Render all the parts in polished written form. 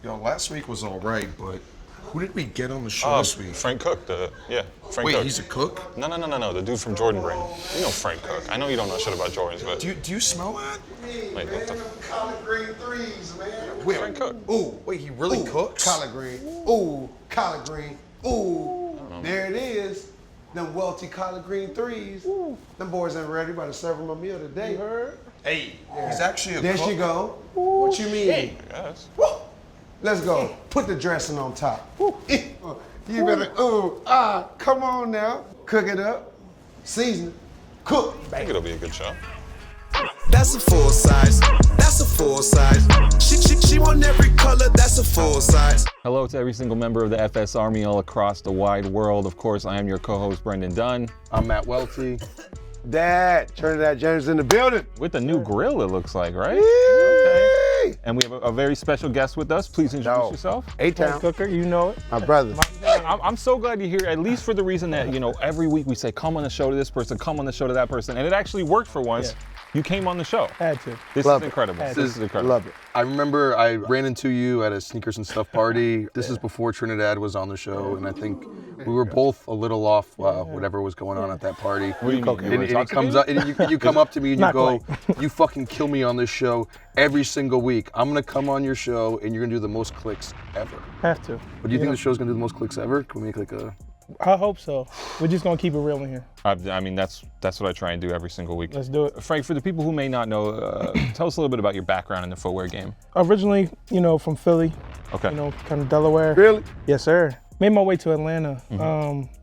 Yo, last week was all right, but who did we get on the show this week? Frank Cooke, Frank Wait, Cooke. he's a cook? No, the dude from Jordan Brand. You know Frank Cooke. I know you don't know shit about Jordans, but... Do you smell that? Wait, what the... Collard green threes, man. Wait, Frank Cooke. Ooh, wait, he really cooks? Collard green. Ooh, collard green. Ooh, there it is. Them Welty collard green threes. Ooh. Them boys ain't ready. About to serve them a meal today. You heard? Hey, he's actually a There cook. she go. What you mean? I guess. Woo. Let's go. Put the dressing on top. You better, come on now. Cook it up. Season it. Cook. I think it'll be a good show. That's a full size. That's a full size. She want every color. That's a full size. Hello to every single member of the FS Army all across the wide world. Of course, I am your co-host, Brendan Dunne. I'm Matt Welty. Dad, Trinidad James in the building. With a new grill, it looks like, right? Yay. And we have a very special guest with us. Please introduce yourself. A-Town. Cooker, you know it. My brother. I'm so glad you're here, at least for the reason that, every week we say, come on the show to this person, come on the show to that person. And it actually worked for once. Yeah. You came on the show. Had to. This Love is it. incredible. Had This to. is incredible. Love it. I remember I ran into you at a Sneakers and Stuff party. This is before Trinidad was on the show, and I think we were both a little off whatever was going on at that party. What do you mean? You were And he comes intoxicated? up, and you come up to me and you Not go, "You fucking kill me on this show every single week. I'm gonna come on your show, and you're gonna do the most clicks ever." Have to. But do you think the show's gonna do the most clicks ever? Can we make like a? I hope so. We're just gonna keep it real in here. I mean, that's what I try and do every single week. Let's do it. Frank, for the people who may not know, tell us a little bit about your background in the footwear game. Originally, from Philly, Okay. kind of Delaware. Really? Yes, sir. Made my way to Atlanta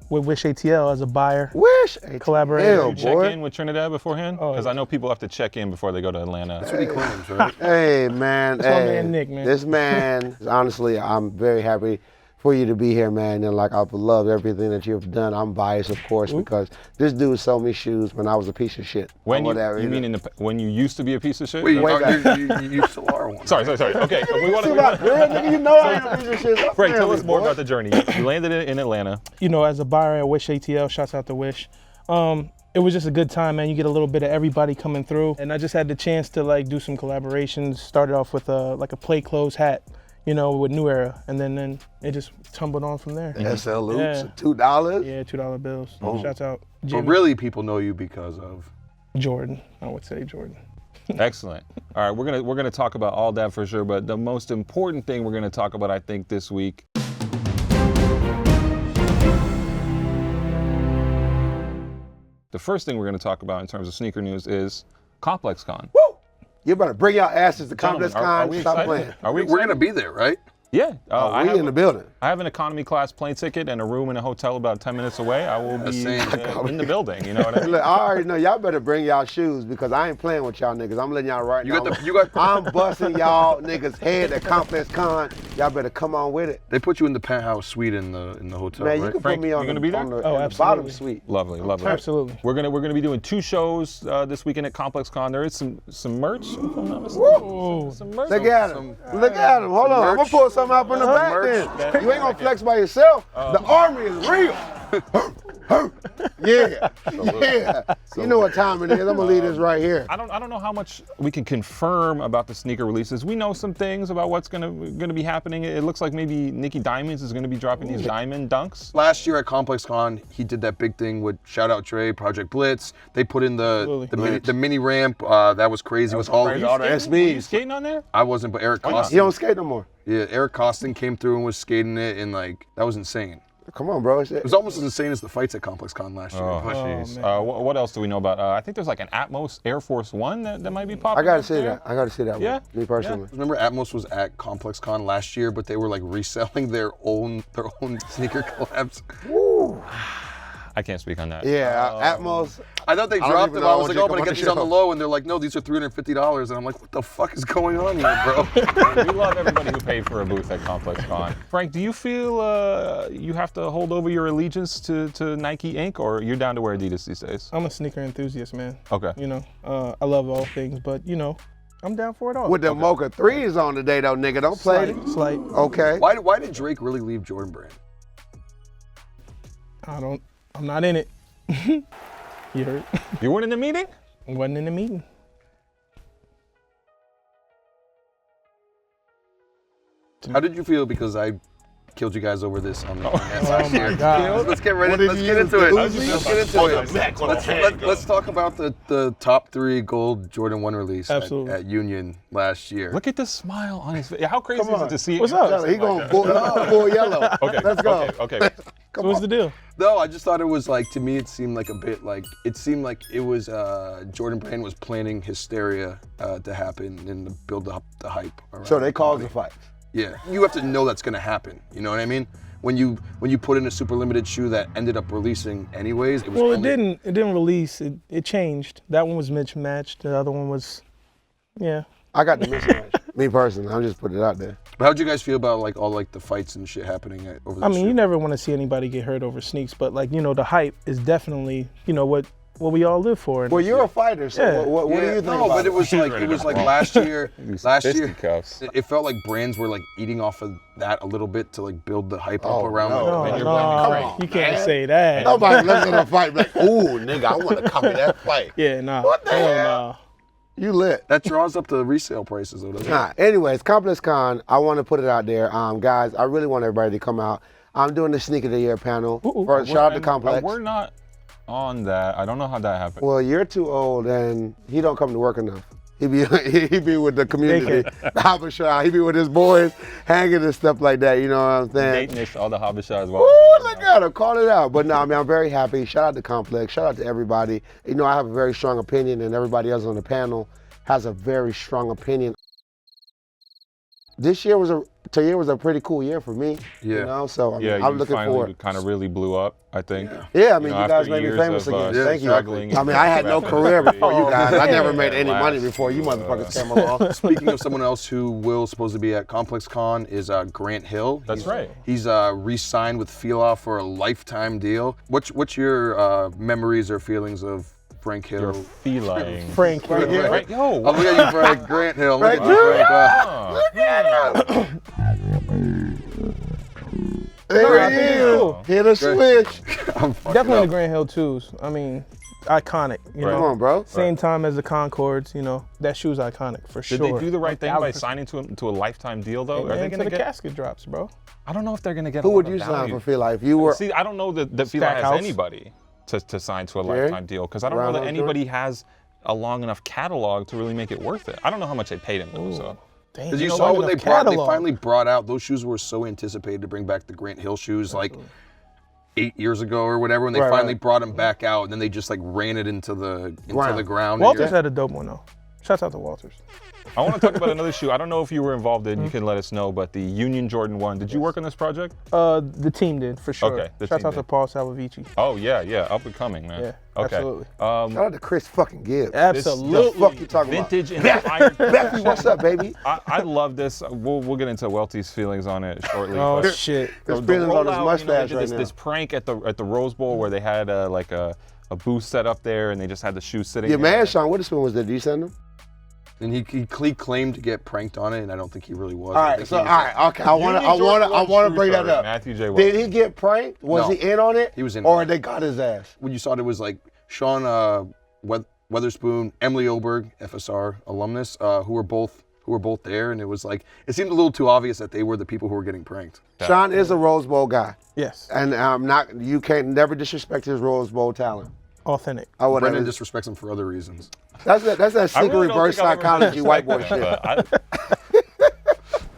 with Wish ATL as a buyer. Wish. Collaborator. Hell, Did you check boy. in with Trinidad beforehand? Oh, Because I know people have to check in before they go to Atlanta. That's what he claims, right? Hey, man. That's my man, Nick, man. This man, honestly, I'm very happy for you to be here, man. And I've loved everything that you've done. I'm biased, of course, because this dude sold me shoes when I was a piece of shit. When Or you mean when you used to be a piece of shit? Wait, Way back. you still are one. Sorry. Okay, we want See my girl, nigga, you know I ain't a piece of shit. Stop Frank, tell playing us with more me, about boy. the journey. You landed in Atlanta. As a buyer at Wish ATL, shouts out to Wish. It was just a good time, man. You get a little bit of everybody coming through. And I just had the chance to do some collaborations. Started off with a play clothes hat, with New Era. And then it just tumbled on from there. SL Loops, Yeah. $2. Yeah, $2 bills. Oh. Shouts out But Jimmy. really, people know you because of. Jordan. I would say Jordan. Excellent. All right, we're gonna talk about all that for sure, but the most important thing we're gonna talk about, I think, this week. The first thing we're gonna talk about in terms of sneaker news is ComplexCon. Woo! You better bring your asses to Gentlemen, ComplexCon. are we Stop excited? playing. Are we We're excited? gonna be there, right? Yeah. We in the building. I have an economy class plane ticket and a room in a hotel about 10 minutes away. I will be Same. in the building. You know what I mean? Look, I already know y'all better bring y'all shoes because I ain't playing with y'all niggas. I'm letting y'all right You now. got the. I'm busting y'all niggas head at ComplexCon. Y'all better come on with it. They put you in the penthouse suite in the hotel, Man, you right? can Frank, put me on you gonna the, be there? on the, Oh, in the bottom absolutely. suite. Lovely. Absolutely. We're gonna be doing 2 shows this weekend at ComplexCon. There is some merch. If I'm not mistaken. Ooh. Some merch. Look at him. Look at him. Hold on. I'm gonna pull something out from the back then. You ain't gonna flex by yourself. The army is real. Yeah. Yeah. You know what time it is. I'm gonna leave this right here. I don't know how much we can confirm about the sneaker releases. We know some things about what's gonna be happening. It looks like maybe Nikki Diamonds is gonna be dropping these diamond dunks. Last year at ComplexCon, he did that big thing with shout out Dre, Project Blitz. They put in the mini ramp. That was crazy. It was all Are you all the skating? Were you SBs. skating on there? I wasn't, but Eric Why not? He Costin. don't skate no more. Yeah, Eric Costin came through and was skating it, and that was insane. Come on, bro. It was almost as insane as the fights at ComplexCon last year. Oh, But jeez. man. What else do we know about? I think there's like an Atmos Air Force One that might be popping. I gotta up see there. that. I gotta see that Yeah? one. Me personally. remember Atmos was at ComplexCon last year, but they were reselling their own sneaker collabs. I can't speak on that. Yeah, Atmos. I thought they don't dropped even them. know I was what like, you oh, come but I on get the these on the show. low, and they're like, no, these are $350, and I'm like, what the fuck is going on here, bro? We love everybody who paid for a booth at ComplexCon. Frank, do you feel you have to hold over your allegiance to Nike Inc., or you're down to wear Adidas these days? I'm a sneaker enthusiast, man. Okay. I love all things, but I'm down for it all. With the Mocha 3s on today, though, nigga. Don't play it. Slight. Okay. Why did Drake really leave Jordan Brand? I'm not in it. You heard? You weren't in the meeting? I wasn't in the meeting. How did you feel? Because I killed you guys over this on the last my year. God. Let's get ready. Let's get into it. Let's talk about the top 3 gold Jordan 1 release at Union last year. Look at the smile on his face. How crazy is it to see? What's up? He going full yellow. Okay, Let's go. Okay. So what's the deal? No, I just thought it was like, to me, it seemed like it was Jordan Brand was planning hysteria to happen and to build up the hype around. So they caused the fight. Yeah, you have to know that's gonna happen. You know what I mean? When you put in a super limited shoe that ended up releasing anyways, it was Well, it didn't release. It changed. That one was mismatched. The other one was, yeah. I got the mismatch. Me personally, I'm just putting it out there. But how'd you guys feel about like all like the fights and shit happening over the I mean, shoe? you never want to see anybody get hurt over sneaks, but like, you know, the hype is definitely, you know, what we all live for. Well, you're a fighter, so Yeah. what do you think No, about but it was like last year. Fisticuffs. It felt like brands were like eating off of that a little bit to like build the hype up around. no. Like, No, you can't say that. Nobody looks at a fight like, ooh, nigga, I want to copy that fight. Yeah, nah. What the Hell hell? nah. You lit. that draws up the resale prices though, doesn't it? Nah, anyways, ComplexCon, I want to put it out there. Guys, I really want everybody to come out. I'm doing the Sneak of the Year panel. First, shout out to Complex. We're not on that. I don't know how that happened. Well, you're too old and he don't come to work enough. He be with the community, the Habesha. He be with his boys, hanging and stuff like that. You know what I'm saying? Dating all the Habesha as well. Ooh, look at him, call it out. But no, I mean, I'm very happy. Shout out to Complex. Shout out to everybody. You know, I have a very strong opinion, and everybody else on the panel has a very strong opinion. This year was a pretty cool year for me. Yeah. You know, so I mean, Yeah, I'm you looking finally forward. kind of really blew up, I think. Yeah, I mean, You know, you guys after made me years famous of, again. yeah, Thank you. struggling. I mean, I had no career before you guys. I never made any money before you motherfuckers came along. Speaking of someone else who will supposed to be at ComplexCon is Grant Hill. That's right. He's re-signed with Fila for a lifetime deal. What's your memories or feelings of Frank Hill? You're feline. Frank. Right, yo. Oh, look at you, Frank. Grant Hill. Frank Look at you, Frank. Look at him. There he is. Hit a switch. Definitely the Grand Hill 2s. I mean, iconic. You Come know, on, bro. same time as the Concords. You know, that shoe's iconic for Did sure. they do the right thing by 1000%. signing to a lifetime deal, though? Hey, Are they man, going to to the get? casket drops, bro. I don't know if they're going to get. Who a lot would of you sign value. for Feel Like? If you were See, I don't know that Fila has Stackhouse. anybody to sign to a Jerry? lifetime deal because I don't know that Brown anybody has a long enough catalog to really make it worth it. I don't know how much they paid him though. So Damn, Because you know, saw long when they enough brought, they catalog. finally brought out, those shoes were so anticipated to bring back the Grant Hill shoes like 8 years ago or whatever, when they Right, finally right. brought them back out, and then they just like ran it into the ground. Walters had a dope one though. Shouts out to Walters. I want to talk about another shoe. I don't know if you were involved in. You can let us know. But the Union Jordan 1. Did you work on this project? The team did for sure. Okay, the Shouts team out to did. Paul Salavici. Oh yeah, up and coming, man. Yeah, okay. absolutely. Shout out to Chris fucking Gibbs. Absolutely. The fuck you talking Vintage about? inspired. Becky, what's up, baby? I love this. We'll get into Welty's feelings on it shortly. Oh but shit. His the feelings on his rollout, they mustache did right now. this prank at the Rose Bowl where they had like a booth set up there and they just had the shoe sitting. Your there. man, Sean Witherspoon, was there. Did you send him? And he claimed to get pranked on it, and I don't think he really was. All I right, think so he all was- right, okay. I want to bring that up. Matthew J. Welty. Did he get pranked? Was No. he in on it? He was in Or on it. they got his ass? When you saw it, it was like Sean Weatherspoon, Emily Oberg, FSR alumnus, who were both there, and it was like it seemed a little too obvious that they were the people who were getting pranked. Sean is a Rose Bowl guy, Yes. and you can't never disrespect his Rose Bowl talent. Authentic. I would Brendan disrespects him for other reasons. That's that I secret really don't reverse think I've ever psychology been white boy disrespected, shit.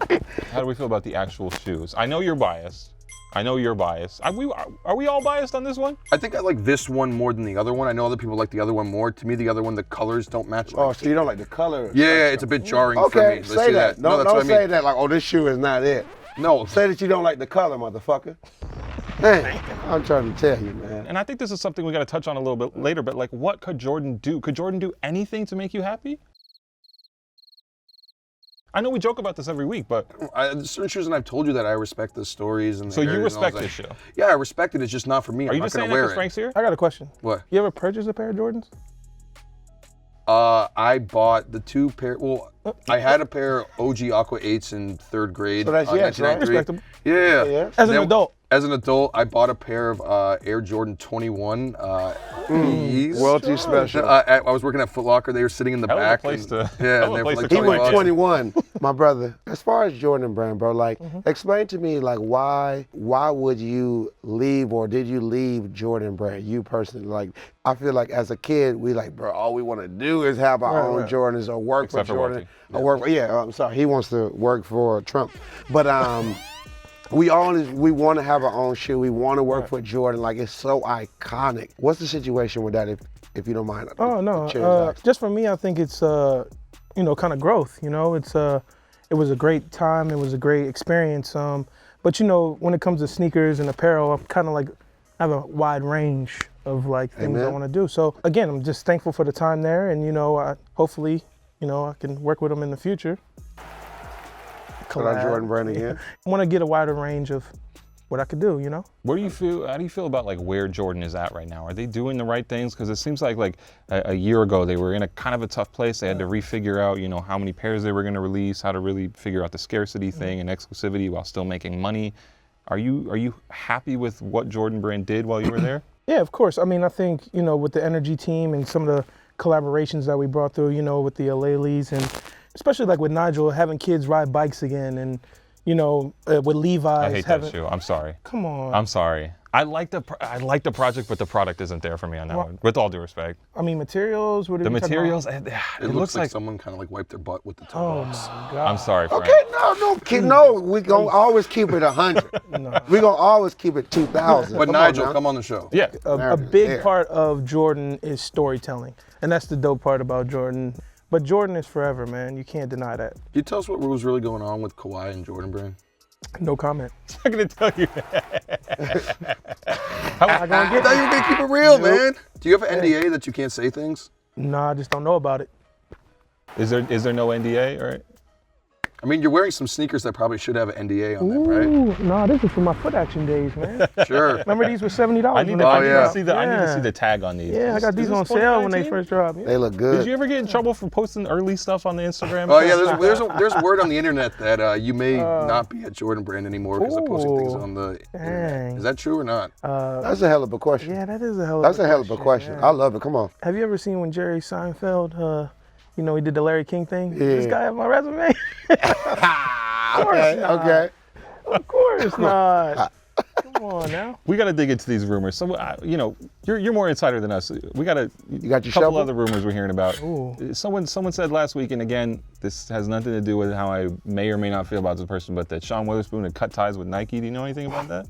but how do we feel about the actual shoes? I know you're biased. Are we all biased on this one? I think I like this one more than the other one. I know other people like the other one more. To me, the other one, the colors don't match. Oh, so you don't like the color? Yeah, it's a bit jarring for Okay, me. Let's say do that. No, Don't, that's what I don't mean. say that like, oh, this shoe is not it. No, Say that you don't like the color, motherfucker. Man, I'm trying to tell you, man. And I think this is something we got to touch on a little bit later, but like, what could Jordan do? Could Jordan do anything to make you happy? I know we joke about this every week, but there's certain shoes, and I've told you that I respect the stories and. so the you areas and all respect that. this shoe. Yeah, I respect it. It's just not for me. Are I'm you not just gonna saying that wear because it. Frank's here? I got a question. What? You ever purchased a pair of Jordans? I bought the two pair. Well, I had a pair of OG Aqua 8s in third grade. So that's yes, right? 1993. Respectable. Yeah. Yeah. As an Then- adult. As an adult, I bought a pair of Air Jordan 21 E's. Welty special. I was working at Foot Locker. They were sitting in the Hell of a back. place to- yeah, hell of and a they were place like to He Tony went Hawk. 21. My brother, as far as Jordan Brand, bro, like, explain to me, like, why would you leave, or did you leave Jordan Brand, you personally? Like, I feel like as a kid, we like, bro, all we want to do is have our own Jordans or work Except for for Jordan. Welty. Or work for, I'm sorry, he wants to work for Trump. But we want to have our own shoe. We want to work for Jordan. Like, it's so iconic. What's the situation with that, if you don't mind? Oh no, just for me, I think it's you know, kind of growth. You know, it was a great time. It was a great experience. But you know, when it comes to sneakers and apparel, I'm kind of like I have a wide range of like things I want to do. So again, I'm just thankful for the time there, and you know, hopefully, you know, I can work with them in the future. Put on Jordan Brand again. I want to get a wider range of what I could do, you know? How do you feel about like where Jordan is at right now? Are they doing the right things? Because it seems like a year ago they were in a kind of a tough place. They had to refigure out, you know, how many pairs they were going to release, how to really figure out the scarcity thing and exclusivity while still making money. Are you happy with what Jordan Brand did while you were there? Yeah, of course. I mean, I think, you know, with the NRG team and some of the collaborations that we brought through, you know, with the Alelis and especially like with Nigel, having kids ride bikes again, and you know, with Levi's. I hate that shoe. I'm sorry. Come on. I'm sorry. I like the project, but the product isn't there for me on that one. With all due respect. I mean, materials. What are The we talking materials. about? It looks like someone kind of like wiped their butt with the toe Oh box. my God. I'm sorry, Frank. Okay, no, we gonna always keep it 100. We gonna always keep it 2,000. But Nigel, come on the show. Yeah. A big part of Jordan is storytelling, and that's the dope part about Jordan. But Jordan is forever, man. You can't deny that. Can you tell us what was really going on with Kawhi and Jordan Brand? No comment. I'm not gonna tell you. How am I gonna I get? thought you were gonna keep it real, man. Do you have an NDA that you can't say things? No, I just don't know about it. Is there no NDA? All right. I mean, you're wearing some sneakers that probably should have an NDA on them, right? Ooh, nah, this is from my foot action days, man. Sure. Remember these were $70? I need when to, they I first need dropped? to see the. I need to Yeah. see the tag on these. Yeah, I got Is these this on sale when they 2019? first dropped. Yeah. They look good. Did you ever get in trouble for posting early stuff on the Instagram? Oh yeah, there's word on the internet that you may not be at Jordan Brand anymore because of posting things Ooh. on the Dang. internet. Is that true or not? That's a hell of a question. Yeah, that is a hell of That's a hell of a question. yeah. I love it. Come on. Have you ever seen when Jerry Seinfeld, you know, he did the Larry King thing? Yeah. This guy have my resume? Okay, okay. Of course not. Come on now. We got to dig into these rumors. So, you know, you're more insider than us. We got to. You got your couple shovel? other rumors we're hearing about. Ooh. Someone said last week, and again, this has nothing to do with how I may or may not feel about this person, but that Sean Witherspoon had cut ties with Nike. Do you know anything about that?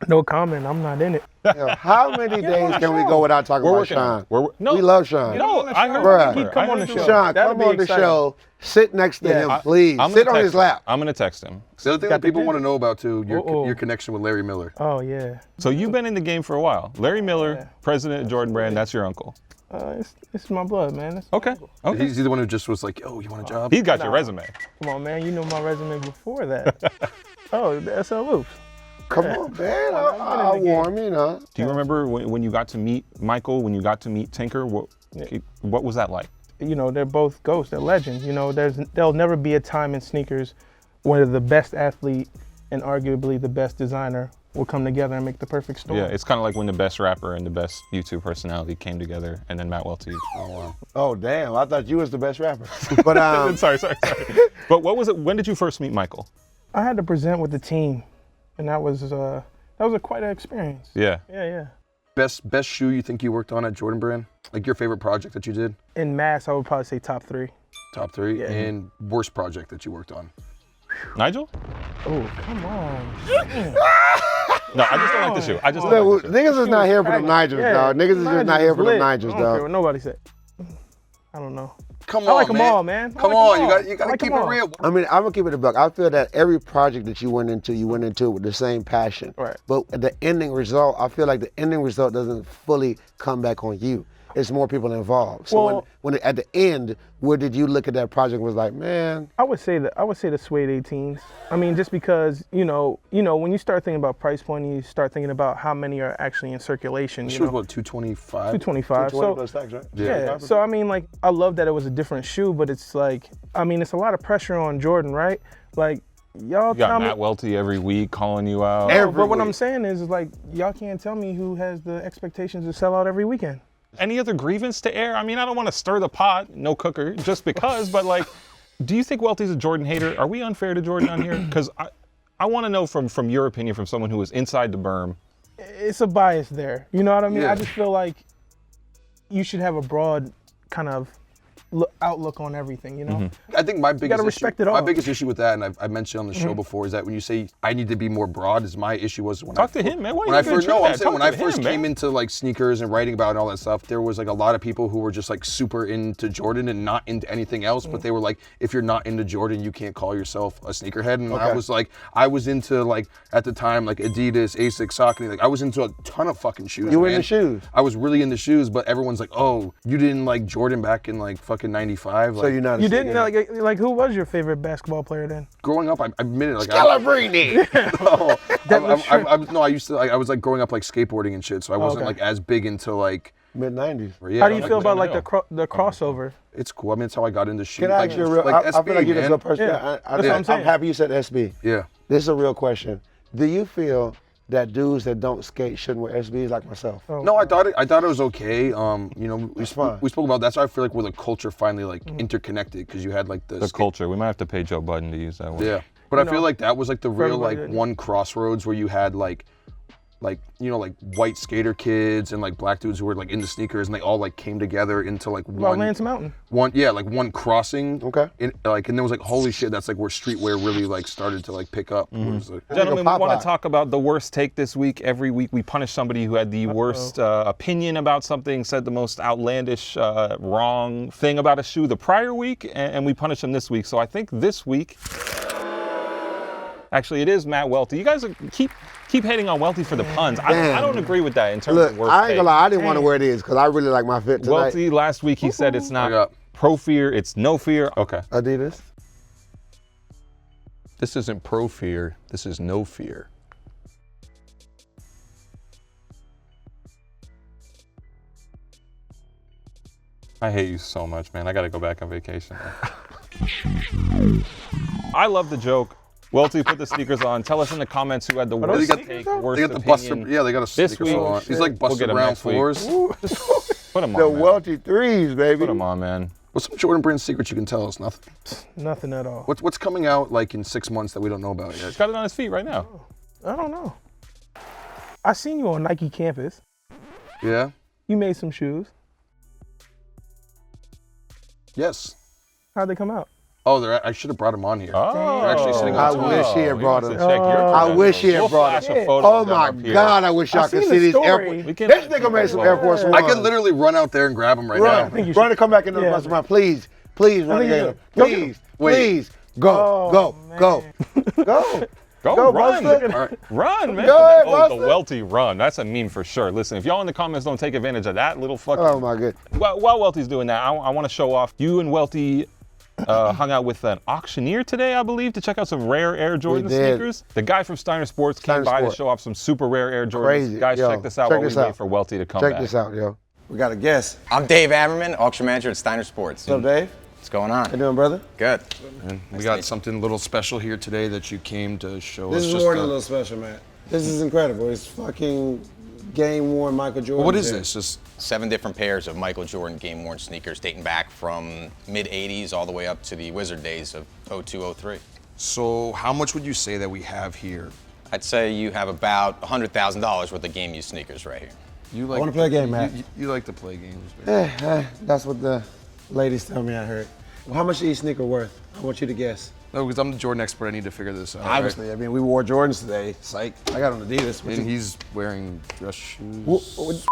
No comment. I'm not in it. Yo, how many days can we go without talking about working on Sean? it. No, We love Sean. No, I heard. Bruh. He'd come on the show. Sean, That'd come be on the exciting. show. Sit next to him, please. I'm Sit gonna on text his him. lap. I'm gonna text him. The other thing Got that the people gig? want to know about too, Uh-oh. your connection with Larry Miller. Oh, yeah. So you've been in the game for a while. Larry Miller, Yeah. president of Jordan Brand. That's your uncle. It's my blood, man. That's Okay. Okay. He's the one who just was like, "Oh, you want a job?" He's got your resume. Come on, man. You know my resume before that. Oh, the SL Loops. Come on, man. I'll warm you, know. Do you remember when you got to meet Michael? When you got to meet Tinker? What was that like? You know, they're both ghosts. They're legends. You know, there'll never be a time in sneakers where the best athlete and arguably the best designer will come together and make the perfect story. Yeah, it's kind of like when the best rapper and the best YouTube personality came together, and then Matt Welty. Oh wow. Oh, damn. I thought you was the best rapper. But sorry. But what was it? When did you first meet Michael? I had to present with the team, and that was quite an experience. Yeah. Yeah. Best shoe you think you worked on at Jordan Brand? Like your favorite project that you did? In mass, I would probably say top 3. Top 3. Yeah. And worst project that you worked on? Nigel? Oh, come on. No, I just don't like the shoe. I just don't look, like the shoe. niggas is not here for them Nigels, dog. Niggas is just not here for them Nigels, I don't care dog. what nobody said. I don't know. Come I on, like them man. all, man. I Come like on, them all. you got I to like keep them it all. real. I mean, I'm gonna keep it a buck. I feel that every project that you went into it with the same passion. Right. But the ending result, I feel like the ending result doesn't fully come back on you. It's more people involved. So Well- when at the end, where did you look at that project and was like, man, I would say the suede 18s. I mean, just because you know, when you start thinking about price point, you start thinking about how many are actually in circulation. She You was know, what, 225? 225. 20 So plus tax, right? yeah. So I mean, like, I love that it was a different shoe, but it's like, I mean, it's a lot of pressure on Jordan, right? Like, Y'all You got tell me. Matt Welty every week calling you out. No, Every but what I'm week. saying is like y'all can't tell me who has the expectations to sell out every weekend. Any other grievance to air? I mean, I don't want to stir the pot, no cooker, just because, but like, do you think Welty's a Jordan hater? Are we unfair to Jordan on here? Because I want to know from your opinion, from someone who is inside the berm. It's a bias there. You know what I mean? Yeah. I just feel like you should have a broad kind of outlook on everything, you know? Mm-hmm. I think my biggest issue, respect it all. my biggest issue with that, and I mentioned on the show before, is that when you say I need to be more broad, is my issue was when Talk to him, man. Why when you I gonna first trip no, I'm that? saying Talk when I to first him, came man. into like sneakers and writing about it and all that stuff, there was like a lot of people who were just like super into Jordan and not into anything else. But they were like, if you're not into Jordan, you can't call yourself a sneakerhead. And I was like, I was into like at the time like Adidas, Asics, Saucony. Like I was into a ton of fucking shoes. You were man. into shoes? I was really into shoes, but everyone's like, oh, you didn't like Jordan back in like fucking '95. So you're not a You didn't sneakerhead. like who was your favorite basketball player then? growing up, I admit it. Like Calabrini. I used to. I was like growing up like skateboarding and shit, so I wasn't okay. like as big into like. Mid-90s. Yeah, How do you like, feel about like Downhill. the crossover? It's cool. I mean, it's how I got into shoes. Can I like, ask you a real, like I feel like you're man. a good person. Yeah, that's what I'm saying. I'm happy you said SB. Yeah. This is a real question. Do you feel that dudes that don't skate shouldn't wear SBs like myself? No, I thought it was okay. You know, we fine. spoke about that's why I feel like where the culture finally like interconnected because you had like The culture. We might have to pay Joe Budden to use that one. Yeah, but I feel like that was like the real everybody like that- one crossroads where you had like you know like white skater kids and like black dudes who were like into sneakers and they all like came together into like About one Lance Mountain. one crossing. Okay. And then it was like holy shit, that's like where streetwear really like started to like pick up. Was, like, Gentlemen, we want Popeye. to talk about the worst take this week. Every week we punish somebody who had the worst opinion about something, said the most outlandish, wrong thing about a shoe the prior week, and we punish them this week. So I think this week, actually, it is Matt Welty. You guys keep hating on Welty for the puns. I don't agree with that in terms Look, of worst I ain't take. gonna lie, I didn't want to wear these because I really like my fit tonight. Welty last week he said it's I not got- pro fear, it's no fear. Okay. Adidas. this isn't pro fear. This is no fear. I hate you so much, man. I gotta go back on vacation. I love the joke. Welty, put the sneakers on. Tell us in the comments who had the worst got- take, though? worst They got the buster. opinion. Yeah, they got a This sneaker week- on. He's like We'll busting get 'em around next week. floors. Put them The on, man. Welty threes, baby. Put them on, man. What's some Jordan Brand secrets you can tell us? Nothing. Nothing at all. What's coming out like in 6 months that we don't know about yet? He's got it on his feet right now. I don't know. I seen you on Nike campus. Yeah. You made some shoes. Yes. How'd they come out? Oh, I should have brought him on here. Oh, They're actually sitting I on top. wish he had we brought want him. to check your I wish he had credentials. brought We'll flash him. a photo Oh of them my up here. God, I wish y'all I could seen see the these story. Air We can- This nigga made some Air Force One. I could literally run out there and grab him right Run, now. think you run should. to come back in the Yeah. restaurant, please. Please run think you together. should. Go Please, Wait. please. Go, Oh, go, man. go, go. Go, Go, run. Buster. All right. Run, man. Go ahead, oh, the Buster. Welty run. That's a meme for sure. Listen, if y'all in the comments don't take advantage of that little fucking... Oh my God. While Welty's doing that, I want to show off. You and Welty hung out with an auctioneer today, I believe, to check out some rare Air Jordan did. sneakers. The guy from Steiner Sports came Steiner by Sport. to show off some super rare Air Jordans. Crazy. Guys, Yo, check this out check while this we wait out. for Welty to come Check back. this out, yo. We got a guest. I'm Dave Ammerman, auction manager at Steiner Sports. What's up, Dave? What's going How you on? doing, brother? Good. We got something a little special here today that you came to show This us. is Just, more than a little special, man. This is incredible. It's fucking game-worn Michael Jordan. what is this? Just 7 different pairs of Michael Jordan game-worn sneakers dating back from mid-'80s all the way up to the Wizard days of 02, 03. so. How much would you say that we have here? I'd say you have about $100,000 worth of game-used sneakers right here. You like? wanna play a game, Matt. You like to play games, man. That's what the ladies tell me I heard. Well, how much is each sneaker worth? I want you to guess. No, because I'm the Jordan expert. I need to figure this out. Obviously, I mean, we wore Jordans today. Psych. I got on Adidas. right? And he's wearing dress shoes.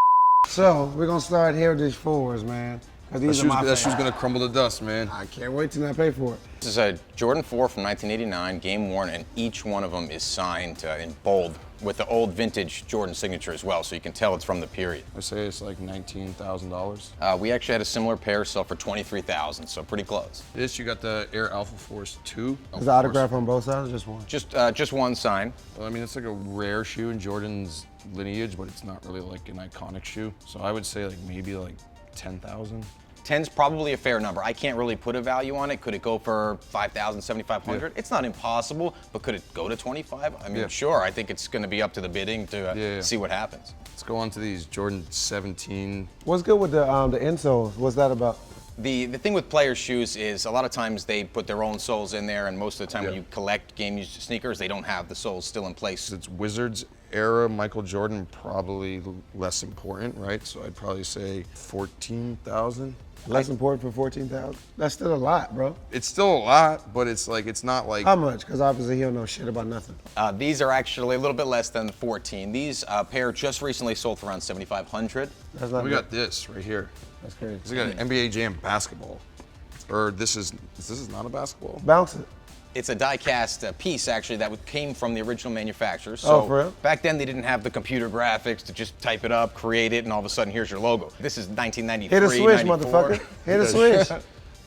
So, we're going to start here with these fours, man. 'Cause That these are my shoe's favorite. gonna crumble to dust, man. I can't wait till I pay for it. This is a Jordan 4 from 1989, game-worn, and each one of them is signed in bold with the old vintage Jordan signature as well, so you can tell it's from the period. I say it's like $19,000. We actually had a similar pair sell for $23,000, so pretty close. This, you got the Air Alpha Force 2. Is the autograph on both sides or just one? Just one sign. Well, I mean, it's like a rare shoe in Jordan's lineage, but it's not really like an iconic shoe. So I would say like maybe like 10,000. 10's probably a fair number. I can't really put a value on it. Could it go for 5,000, 7,500? It's not impossible, but could it go to 25? I mean, sure. I think it's going to be up to the bidding to see what happens. Let's go on to these Jordan 17. What's good with the insoles? What's that about? The thing with players' shoes is a lot of times they put their own soles in there, and most of the time when you collect game-used sneakers, they don't have the soles still in place. It's Wizards era Michael Jordan, probably less important, right? So I'd probably say 14,000. Less important for 14,000? That's still a lot, bro. It's still a lot, but it's not like. How much? Because obviously he don't know shit about nothing. These are actually a little bit less than 14. These pair just recently sold for around 7,500. That's not We good. got this right here. That's crazy. We got an NBA Jam basketball. Or this is not a basketball? Bounce it. It's a die-cast piece, actually, that came from the original manufacturer. So for real? back then, they didn't have the computer graphics to just type it up, create it, and all of a sudden, here's your logo. This is 1993, Hit a switch, 94. motherfucker. Hit a switch.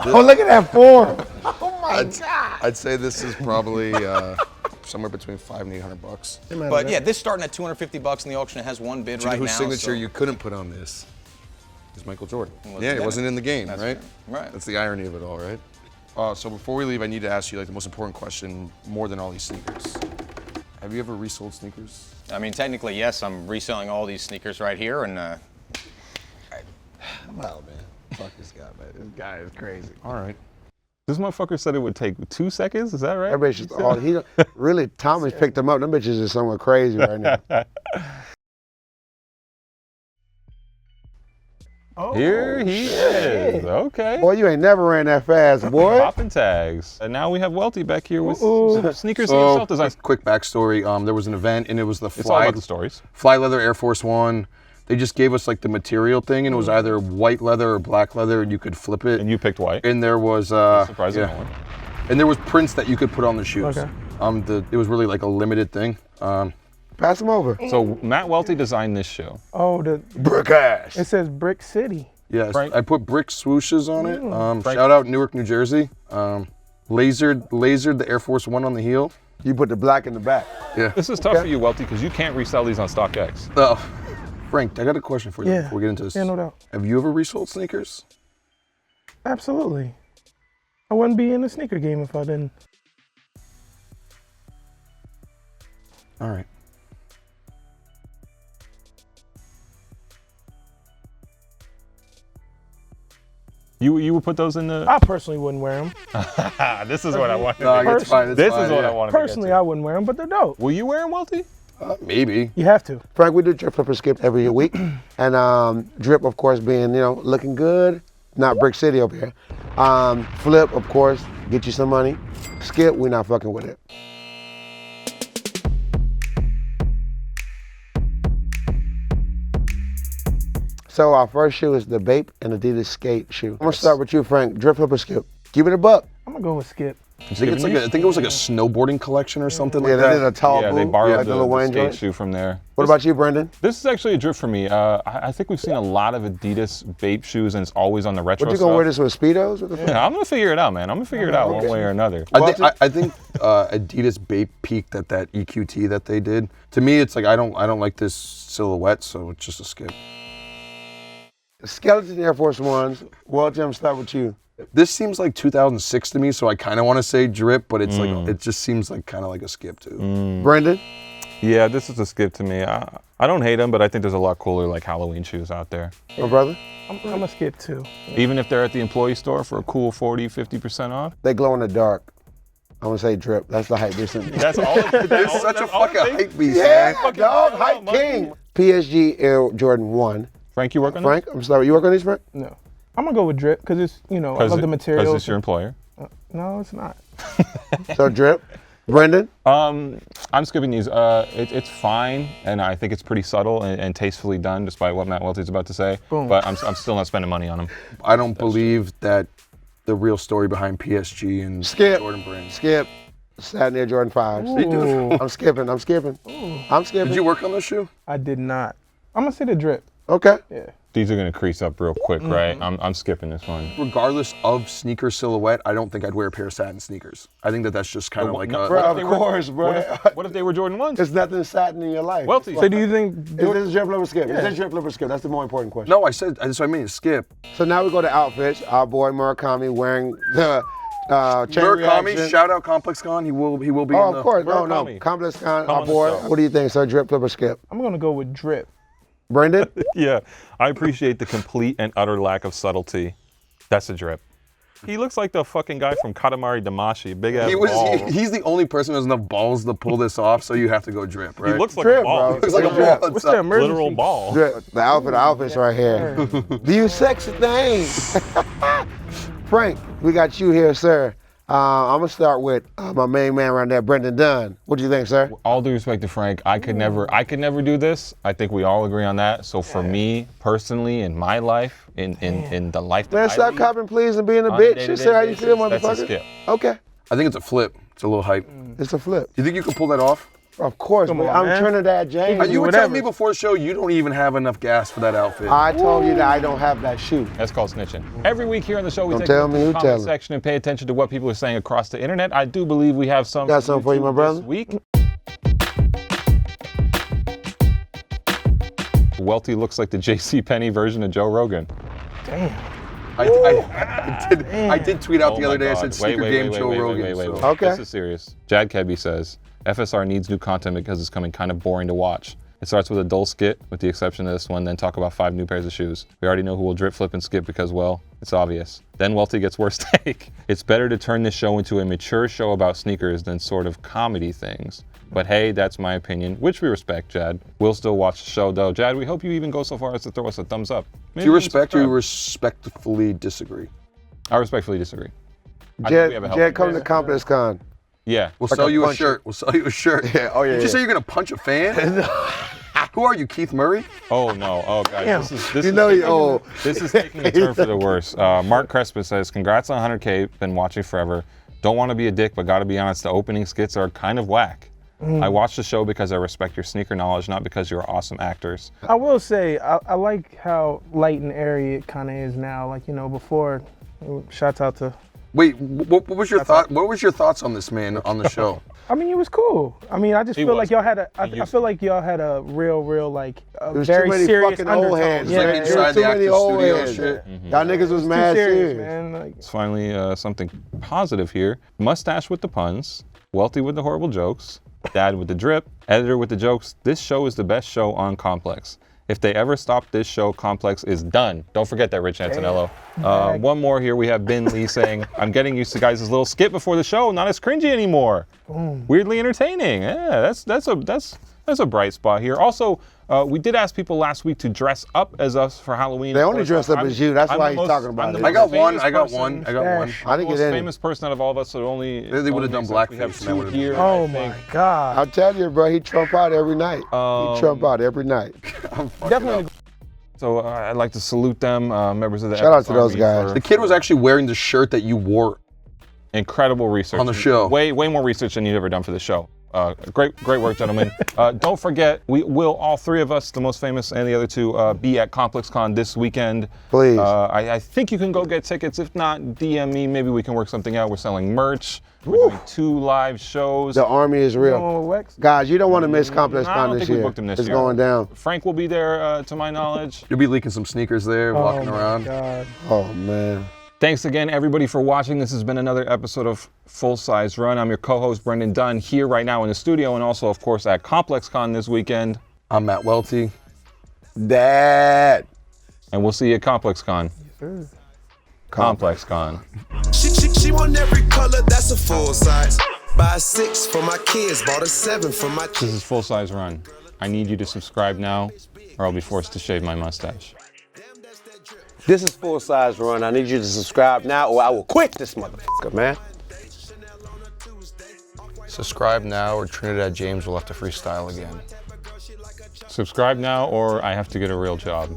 Oh, look at that form. Oh, my God. I'd say this is probably somewhere between $500 and $800. But yeah, this starting at $250 in the auction. It has one bid right now. Whose signature so you couldn't put on this is Michael Jordan. Wasn't Yeah, in it it. wasn't in the game, That's right? right. That's the irony of it all, right? So before we leave, I need to ask you like the most important question, more than all these sneakers. Have you ever resold sneakers? I mean, technically, yes. I'm reselling all these sneakers right here, and Wow, man. Fuck this guy, man. This guy is crazy. All right. This motherfucker said it would take 2 seconds. Is that right? Everybody's just all really. Tommy's picked them up. Them bitches is somewhere crazy right now. Oh, Here he is. Okay. Boy, you ain't never ran that fast, boy. Popping tags. And now we have Welty back here with some sneakers he So, himself designed. quick backstory. There was an event, and it was the It's all about the stories. Fly Leather Air Force One. They just gave us like the material thing, and it was either white leather or black leather, and you could flip it. And you picked white. And there was Surprising no yeah. one. And there was prints that you could put on the shoes. Okay. It was really like a limited thing. Pass them over. So Matt Welty designed this shoe. Oh, Brick ass. it says Brick City. Yes, Frank? I put brick swooshes on it. Shout out Newark, New Jersey. Lasered the Air Force One on the heel. You put the black in the back. Yeah. This is tough for you, Welty, because you can't resell these on StockX. Oh, Frank, I got a question for you Yeah. before we get into this. Yeah, no doubt. Have you ever resold sneakers? Absolutely. I wouldn't be in the sneaker game if I didn't. All right. You would put those in the. I personally wouldn't wear them. This is what I wanted. No, to it's fine. It's This fine, is what yeah. I wanted. Personally, I wouldn't wear them, but they're dope. Will you wear them, Welty? Maybe. You have to. Frank, we do drip, flip, and skip every week. And drip, of course, being, looking good. Not Brick City over here. Flip, of course, get you some money. Skip, we're not fucking with it. So our first shoe is the Bape and Adidas skate shoe. I'm gonna start with you, Frank. Drip, flip, or skip? Give it a buck. I'm gonna go with Skip. I think it was like a snowboarding collection or something Yeah, like they did that. a tall Yeah, boot, they borrowed like the Lil Wayne skate joint. shoe from there. What about you, Brendan? This is actually a drip for me. I think we've seen a lot of Adidas Bape shoes, and it's always on the retro What you stuff. gonna wear this with Speedos? What the fuck? Yeah, I'm gonna figure it out, man. I'm gonna figure it out one way or another. I think Adidas Bape peaked at that EQT that they did. To me, it's like I don't like this silhouette, so it's just a skip. Skeleton Air Force Ones. Well, Jim, start with you. This seems like 2006 to me, so I kind of want to say drip, but it's like it just seems like kind of like a skip too. Brendan? Yeah, this is a skip to me. I don't hate them, but I think there's a lot cooler like Halloween shoes out there. My brother? I'm gonna Skip too. Even if they're at the employee store for a cool 40, 50% off. They glow in the dark. I'm gonna say drip. That's the hype beast in me. That's all. You're such a fucking hype beast, Yeah, man. dog, hype king. PSG Air Jordan 1. Frank, you work on Frank, I'm sorry, you work on these, Frank? No, I'm gonna go with Drip because it's I love the material. Because it's your employer. No, it's not. So drip. Brendan? I'm skipping these. It's fine, and I think it's pretty subtle and tastefully done, despite what Matt Welty's about to say. Boom. But I'm still not spending money on them. I don't believe that the real story behind PSG and Skip. Jordan Brand. Skip. Satin Air Jordan 5s. Ooh, I'm skipping. I'm skipping. I'm skipping. Did you work on this shoe? I did not. I'm gonna say the Drip. Okay. Yeah. These are gonna crease up real quick, right? I'm skipping this one. Regardless of sneaker silhouette, I don't think I'd wear a pair of satin sneakers. I think that's just kind of like a... Bro, of course, bro. What if they were Jordan 1s? There's nothing satin in your life. Welty. So do you think? Is this drip, flip, or skip? Is this drip, flip, or skip? That's the more important question. No, that's what I mean, skip. So now we go to outfits. Our boy Murakami wearing the chain Murakami, reaction. shout out ComplexCon. He will be Oh, in the... of course. No, Murakami. ComplexCon, Come our on the boy. show. What do you think, sir? Drip, flip, or skip? I'm gonna go with drip. Brendan? Yeah, I appreciate the complete and utter lack of subtlety. That's a drip. He looks like the fucking guy from Katamari Damacy, big ass ball. He's the only person who has enough balls to pull this off, so you have to go drip, right? He looks like Drip, a ball. bro. Looks like a Drip. ball. What's the emergency? Literal ball. Drip. The outfits right here. You sexy thing. Frank, we got you here, sir. I'm gonna start with my main man right there, Brendan Dunne. What do you think, sir? All due respect to Frank, I could never do this. I think we all agree on that. So for me personally, in my life, in the life that Man, I stop lead, copping, please, and being a on a bitch. day-to-day Just say how you feel, basis, that's a motherfucker. skip. Okay, I think it's a flip. It's a little hype. it's a flip. You think you can pull that off? Of course, Come man. on, I'm man. Trinidad James. You were whatever. telling me before the show you don't even have enough gas for that outfit. I told you that I don't have that shoe. That's called snitching. Every week here on the show, we Don't take tell a look me, at who the tell comment him? section and pay attention to what people are saying across the internet. I do believe we have some. Got something for you, my YouTube brother? This week. Welty looks like the JCPenney version of Joe Rogan. I did tweet out the Oh other my day. I God. said sneaker game Joe Rogan. Wait. so- Okay. This is serious. Jad Kebby says, FSR needs new content because it's coming kind of boring to watch. It starts with a dull skit, with the exception of this one, then talk about 5 new pairs of shoes. We already know who will drip, flip, and skip because, well, it's obvious. Then Welty gets worse take. It's better to turn this show into a mature show about sneakers than sort of comedy things. But hey, that's my opinion, which we respect, Jad. We'll still watch the show, though. Jad, we hope you even go so far as to throw us a thumbs up. Do you respect or you respectfully disagree? I respectfully disagree. I think we have a healthy Jed, come to debate. ComplexCon. Yeah. We'll Like sell a you a puncher. shirt. We'll sell you a shirt. Yeah, oh, yeah, Did you yeah. say you're gonna punch a fan? Who are you, Keith Murray? Oh no! Oh guys, this You is know taking, you old. This is taking a turn for the worse. Mark Crespa says, "Congrats on 100K. Been watching forever. Don't want to be a dick, but gotta be honest. The opening skits are kind of whack. I watched the show because I respect your sneaker knowledge, not because you're awesome actors. I will say I like how light and airy it kind of is now. Like, you know, before. Shouts out to. Wait, what was your thought? What was your thoughts on this man on the show? I mean, it was cool. I mean, I just He feel was. like y'all had a. I used feel like y'all had a real like a There's very too many serious fucking undertone. old heads. Yeah, Like man. it was inside There's too the many actor's old studio heads. shit. Y'all niggas was too mad serious, serious. man. Like, It's finally something positive here. Mustache with the puns, Welty with the horrible jokes, Dad with the drip, Editor with the jokes. This show is the best show on Complex. If they ever stop this show, Complex is done. Don't forget that, Rich Antonello. One more here. We have Ben Lee saying, I'm getting used to guys' little skit before the show. Not as cringy anymore. Weirdly entertaining. Yeah, that's a bright spot here. Also, we did ask people last week to dress up as us for Halloween. They Of only course, dress up I'm- as you. That's I'm why the he's talking about I'm the it. I got most one. famous I got person. one. I got one. I The didn't most get any. famous person out of all of us, so only They would've only done makes sense we blackface, have and that two would've here. oh I think. my God. I'll tell you, bro, he trump out every night. He trump out every night. Definitely. So I'd like to salute them, members of the Shout out to FS those Army guys. for The kid was actually wearing the shirt that you wore. incredible research On the show. Way more research than you've ever done for the show. Great work, gentlemen. Don't forget, we will, all 3 of us, the most famous and the other 2, be at ComplexCon this weekend. Please. I think you can go get tickets. If not, DM me. Maybe we can work something out. We're selling merch. We're doing 2 live shows. The army is real. Going with Wex? Guys, you don't want to miss I ComplexCon don't this think we year. booked him this It's year. going down. Frank will be there, to my knowledge. You'll be leaking some sneakers there, walking Oh my around. God. Oh, man. Thanks again, everybody, for watching. This has been another episode of Full Size Run. I'm your co-host, Brendan Dunne, here right now in the studio, and also, of course, at ComplexCon this weekend. I'm Matt Welty. Dad. And we'll see you at ComplexCon. ComplexCon. She want every color, that's a full size. Buy a 6 for my kids, bought a 7 for my This is Full Size Run. I need you to subscribe now, or I'll be forced to shave my mustache. This is Full Size Run. I need you to subscribe now or I will quit this motherfucker, man. Subscribe now or Trinidad James will have to freestyle again. Subscribe now, or I have to get a real job.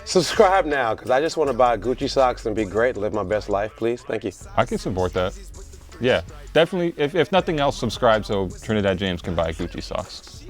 Subscribe now, because I just want to buy Gucci socks and be great, live my best life, please. Thank you. I can support that. Yeah, definitely. If nothing else, subscribe so Trinidad James can buy Gucci socks.